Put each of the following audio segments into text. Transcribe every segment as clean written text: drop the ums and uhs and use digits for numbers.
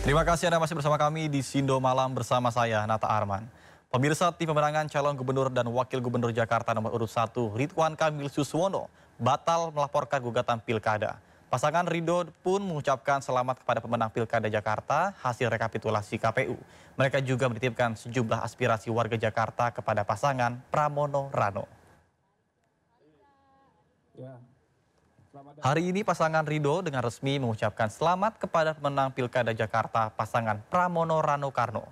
Terima kasih Anda masih bersama kami di Sindo Malam bersama saya, Nata Arman. Pemirsa, tim pemenangan calon gubernur dan wakil gubernur Jakarta nomor urut 1, Ridwan Kamil Suswono, batal melaporkan gugatan pilkada. Pasangan Ridho pun mengucapkan selamat kepada pemenang pilkada Jakarta hasil rekapitulasi KPU. Mereka juga menitipkan sejumlah aspirasi warga Jakarta kepada pasangan Pramono Rano. Hari ini pasangan Ridho dengan resmi mengucapkan selamat kepada pemenang pilkada Jakarta pasangan Pramono Rano Karno.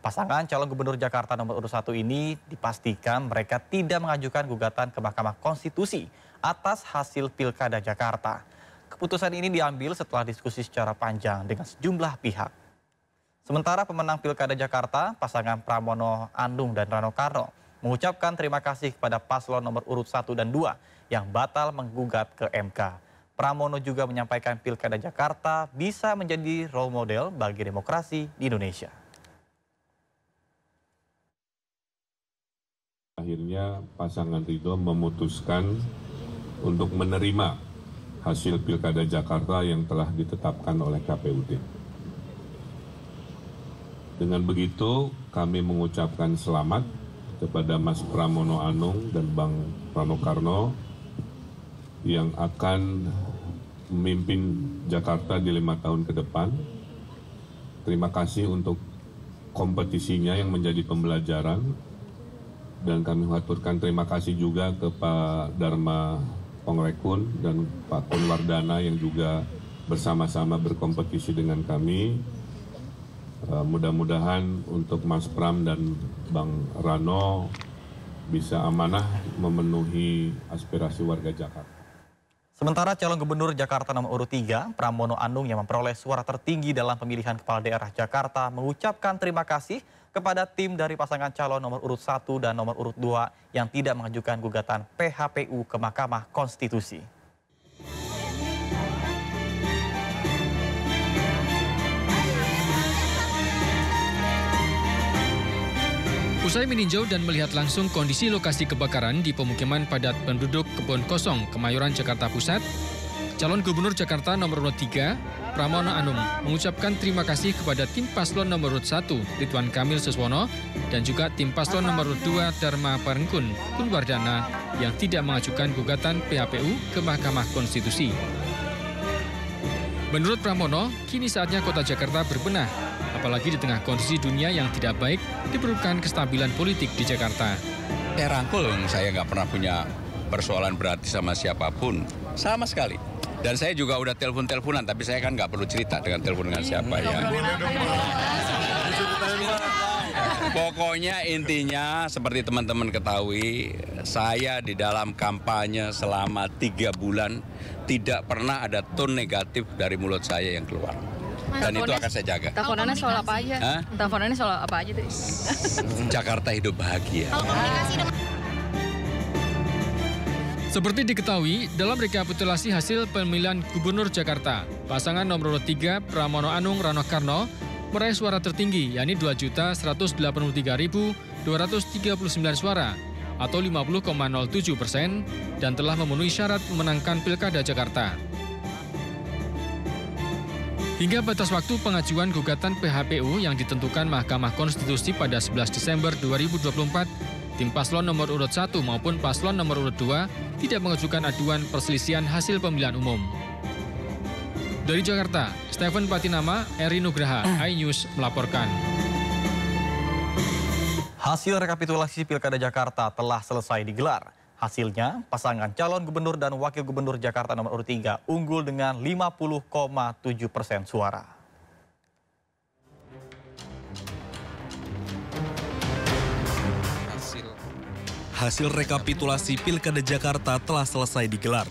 Pasangan calon gubernur Jakarta nomor urut 1 ini dipastikan mereka tidak mengajukan gugatan ke Mahkamah Konstitusi atas hasil pilkada Jakarta. Keputusan ini diambil setelah diskusi secara panjang dengan sejumlah pihak. Sementara pemenang pilkada Jakarta, pasangan Pramono Anung dan Rano Karno, mengucapkan terima kasih kepada paslon nomor urut 1 dan 2 yang batal menggugat ke MK. Pramono juga menyampaikan pilkada Jakarta bisa menjadi role model bagi demokrasi di Indonesia. Akhirnya pasangan Ridho memutuskan untuk menerima hasil pilkada Jakarta yang telah ditetapkan oleh KPUD. Dengan begitu kami mengucapkan selamat kepada Mas Pramono Anung dan Bang Rano Karno yang akan memimpin Jakarta di 5 tahun ke depan. Terima kasih untuk kompetisinya yang menjadi pembelajaran. Dan kami mengaturkan terima kasih juga ke Pak Dharma Pongrekun dan Pak Kunwardana yang juga bersama-sama berkompetisi dengan kami. Mudah-mudahan untuk Mas Pram dan Bang Rano bisa amanah memenuhi aspirasi warga Jakarta. Sementara calon gubernur Jakarta nomor urut 3, Pramono Anung yang memperoleh suara tertinggi dalam pemilihan kepala daerah Jakarta mengucapkan terima kasih kepada tim dari pasangan calon nomor urut 1 dan nomor urut 2 yang tidak mengajukan gugatan PHPU ke Mahkamah Konstitusi. Usai meninjau dan melihat langsung kondisi lokasi kebakaran di pemukiman padat penduduk Kebon Kosong, Kemayoran, Jakarta Pusat, calon gubernur Jakarta nomor urut 3, Pramono Anung, mengucapkan terima kasih kepada tim paslon nomor urut 1, Ridwan Kamil Suswono, dan juga tim paslon nomor urut 2, Dharma Pongrekun, Kunwardana, yang tidak mengajukan gugatan PHPU ke Mahkamah Konstitusi. Menurut Pramono, kini saatnya kota Jakarta berbenah, apalagi di tengah kondisi dunia yang tidak baik, diperlukan kestabilan politik di Jakarta. Saya rangkul, saya nggak pernah punya persoalan berarti sama siapapun, sama sekali. Dan saya juga udah telepon-teleponan, tapi saya kan nggak perlu cerita dengan telepon dengan siapa ya. Pokoknya intinya seperti teman-teman ketahui, saya di dalam kampanye selama 3 bulan tidak pernah ada tone negatif dari mulut saya yang keluar. Dan itu akan saya jaga. Teleponannya soal apa aja? Teleponannya soal apa aja tuh? Jakarta hidup bahagia. Seperti diketahui, dalam rekapitulasi hasil pemilihan gubernur Jakarta, pasangan nomor urut 3 Pramono Anung Rano Karno meraih suara tertinggi, yakni 2.183.239 suara atau 50,07% dan telah memenuhi syarat memenangkan pilkada Jakarta. Hingga batas waktu pengajuan gugatan PHPU yang ditentukan Mahkamah Konstitusi pada 11 Desember 2024, tim paslon nomor urut 1 maupun paslon nomor urut 2 tidak mengajukan aduan perselisihan hasil pemilihan umum. Dari Jakarta, Stephen Patinama, Eri Nugraha, iNews melaporkan. Hasil rekapitulasi Pilkada Jakarta telah selesai digelar. Hasilnya, pasangan calon gubernur dan wakil gubernur Jakarta nomor urut 3 unggul dengan 50,7% suara. Hasil rekapitulasi Pilkada Jakarta telah selesai digelar.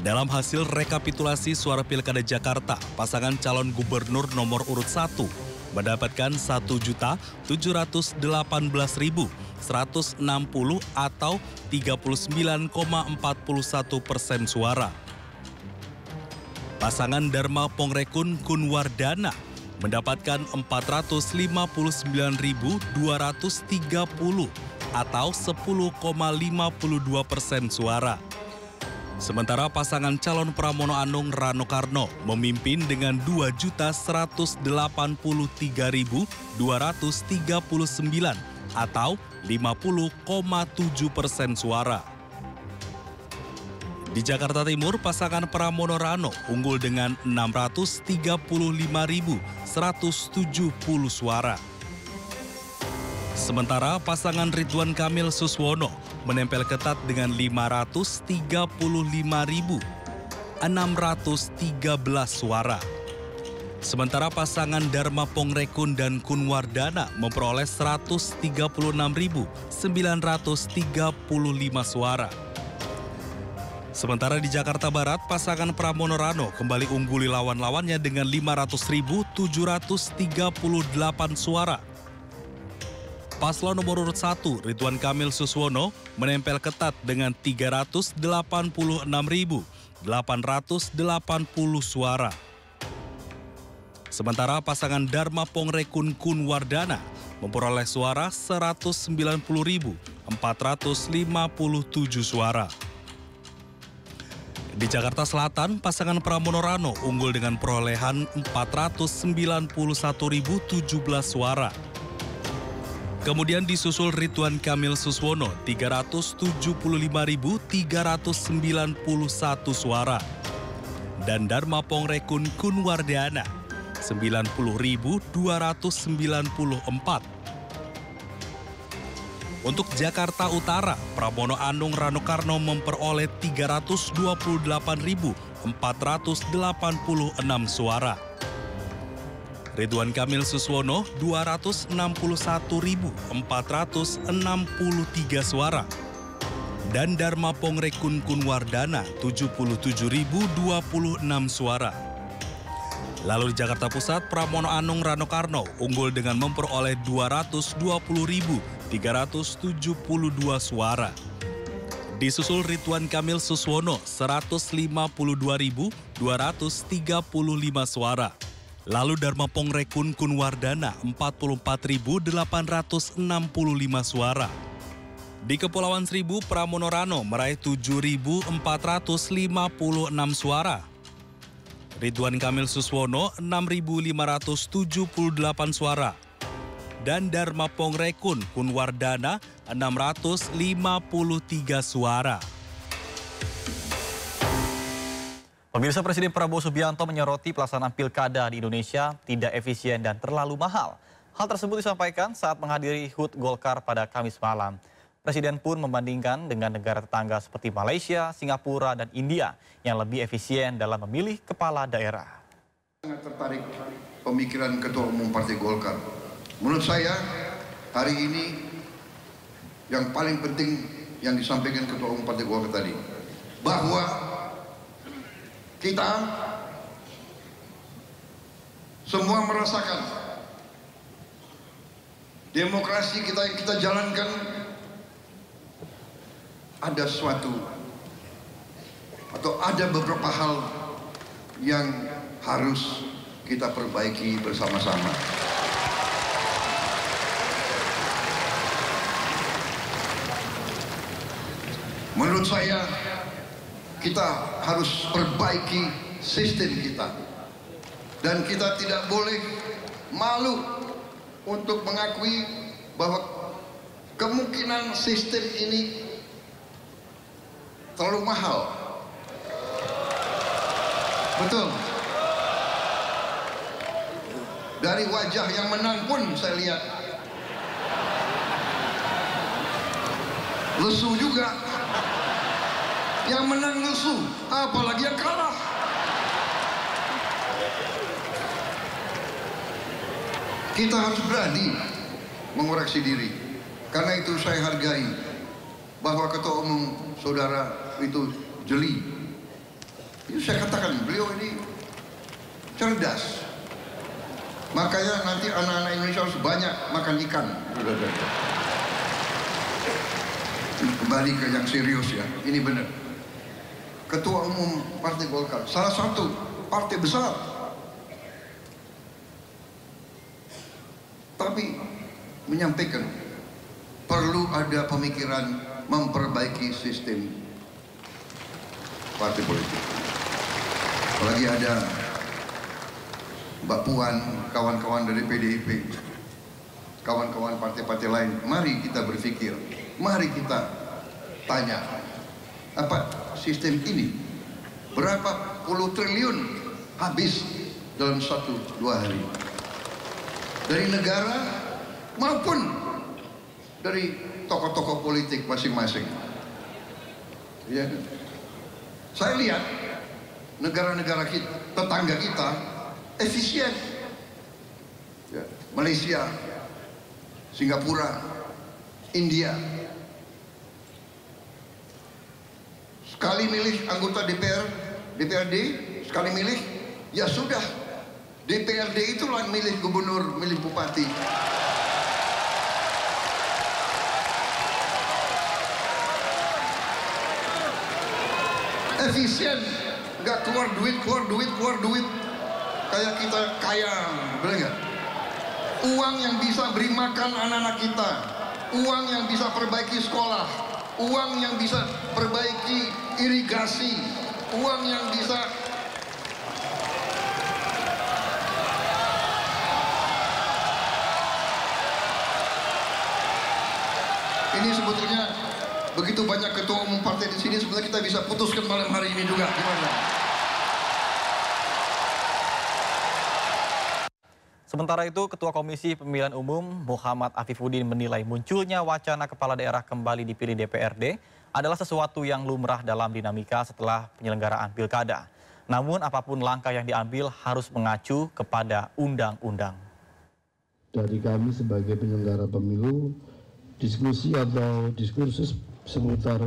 Dalam hasil rekapitulasi suara Pilkada Jakarta, pasangan calon gubernur nomor urut 1 mendapatkan 1.718.160 atau 39,41% suara. Pasangan Dharma Pongrekun Kunwardana mendapatkan 459.230 atau 10,52% suara. Sementara pasangan calon Pramono Anung Rano Karno memimpin dengan 2.183.239 atau 50,7% suara. Di Jakarta Timur, pasangan Pramono Rano unggul dengan 635.170 suara. Sementara pasangan Ridwan Kamil Suswono menempel ketat dengan 535.613 suara. Sementara pasangan Dharma Pongrekun dan Kun Wardana memperoleh 136.935 suara. Sementara di Jakarta Barat, pasangan Pramono Rano kembali ungguli lawan-lawannya dengan 500.738 suara. Paslon nomor urut 1, Ridwan Kamil Suswono, menempel ketat dengan 386.880 suara. Sementara pasangan Dharma Pongrekun Kun Wardana memperoleh suara 190.457 suara. Di Jakarta Selatan, pasangan Pramono Rano unggul dengan perolehan 491.017 suara. Kemudian disusul Ridwan Kamil Suswono 375.391 suara. Dan Dharma Pongrekun Kun Wardana 90.294. Untuk Jakarta Utara, Pramono Anung Rano Karno memperoleh 328.486 suara. Ridwan Kamil Suswono 261.463 suara. Dan Dharma Pongrekun Kun Wardana 77.026 suara. Lalu di Jakarta Pusat, Pramono Anung Rano Karno unggul dengan memperoleh 220.372 suara. Disusul Ridwan Kamil Suswono 152.235 suara. Lalu Dharma Pongrekun Kun Wardana 44.865 suara. Di Kepulauan Seribu, Pramono Rano meraih 7.456 suara. Ridwan Kamil Suswono 6.578 suara. Dan Dharma Pongrekun Kun Wardana 653 suara. Pemirsa, Presiden Prabowo Subianto menyoroti pelaksanaan pilkada di Indonesia tidak efisien dan terlalu mahal. Hal tersebut disampaikan saat menghadiri HUT Golkar pada Kamis malam. Presiden pun membandingkan dengan negara tetangga seperti Malaysia, Singapura, dan India yang lebih efisien dalam memilih kepala daerah. Sangat tertarik pemikiran Ketua Umum Partai Golkar. Menurut saya, hari ini yang paling penting yang disampaikan Ketua Umum Partai Golkar tadi, bahwa kita semua merasakan demokrasi kita yang kita jalankan ada suatu atau ada beberapa hal yang harus kita perbaiki bersama-sama. Menurut saya, kita harus perbaiki sistem kita. Dan kita tidak boleh malu untuk mengakui bahwa kemungkinan sistem ini terlalu mahal. Betul. Dari wajah yang menang pun saya lihat lesu juga. Yang menang lesu, apalagi yang kalah. Kita harus berani mengoreksi diri. Karena itu saya hargai bahwa Ketua Umum Saudara itu jeli. Itu saya katakan, beliau ini cerdas. Makanya nanti anak-anak Indonesia harus banyak makan ikan. Kembali ke yang serius ya, ini benar. Ketua Umum Partai Golkar, salah satu partai besar, tapi menyampaikan perlu ada pemikiran memperbaiki sistem. partai politik. Apalagi ada Mbak Puan, kawan-kawan dari PDIP, kawan-kawan partai-partai lain. Mari kita berpikir, mari kita tanya, apa sistem ini berapa puluh triliun habis dalam 1-2 hari dari negara maupun dari tokoh-tokoh politik masing-masing. Ya, saya lihat negara-negara kita, tetangga kita efisien. Ya, Malaysia, Singapura, India. Sekali milih anggota DPRD, sekali milih, ya sudah. DPRD itulah milih gubernur, milih bupati. Efisien, nggak keluar duit. Kayak kita kaya, benar nggak? Uang yang bisa beri makan anak-anak kita, uang yang bisa perbaiki sekolah, uang yang bisa perbaiki irigasi, uang yang bisa ini sebetulnya begitu banyak ketua umum partai di sini, sebetulnya kita bisa putuskan malam hari ini juga. Gimana? Sementara itu, Ketua Komisi Pemilihan Umum Muhammad Afifuddin menilai munculnya wacana kepala daerah kembali dipilih DPRD adalah sesuatu yang lumrah dalam dinamika setelah penyelenggaraan pilkada. Namun apapun langkah yang diambil harus mengacu kepada undang-undang. Dari kami sebagai penyelenggara pemilu, diskusi atau diskursus seputar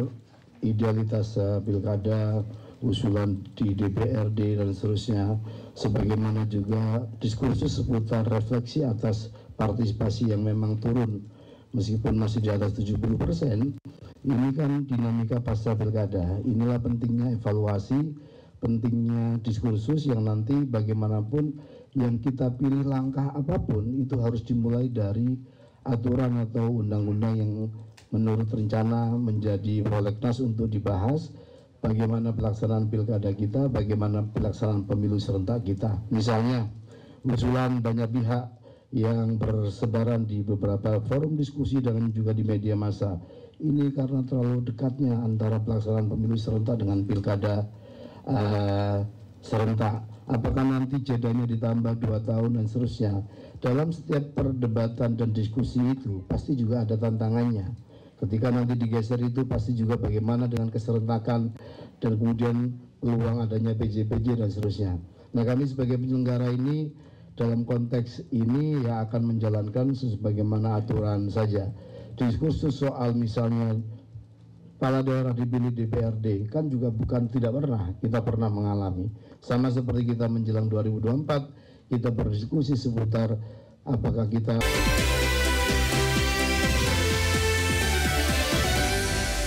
idealitas pilkada, usulan di DPRD dan seterusnya, sebagaimana juga diskursus seputar refleksi atas partisipasi yang memang turun meskipun masih di atas 70%. Ini kan dinamika pasca pilkada. Inilah pentingnya evaluasi, pentingnya diskursus yang nanti bagaimanapun yang kita pilih langkah apapun itu harus dimulai dari aturan atau undang-undang yang menurut rencana menjadi prolegnas untuk dibahas. Bagaimana pelaksanaan pilkada kita, bagaimana pelaksanaan pemilu serentak kita. Misalnya, usulan banyak pihak yang bersebaran di beberapa forum diskusi dan juga di media massa. Ini karena terlalu dekatnya antara pelaksanaan pemilu serentak dengan pilkada serentak. Apakah nanti jedanya ditambah 2 tahun dan seterusnya. Dalam setiap perdebatan dan diskusi itu pasti juga ada tantangannya. Ketika nanti digeser itu pasti juga bagaimana dengan keserentakan dan kemudian peluang adanya PJ-PJ dan seterusnya. Nah, kami sebagai penyelenggara ini dalam konteks ini ya akan menjalankan sebagaimana aturan saja. Diskursus soal misalnya kepala daerah dipilih DPRD kan juga bukan tidak pernah, kita pernah mengalami. Sama seperti kita menjelang 2024, kita berdiskusi seputar apakah kita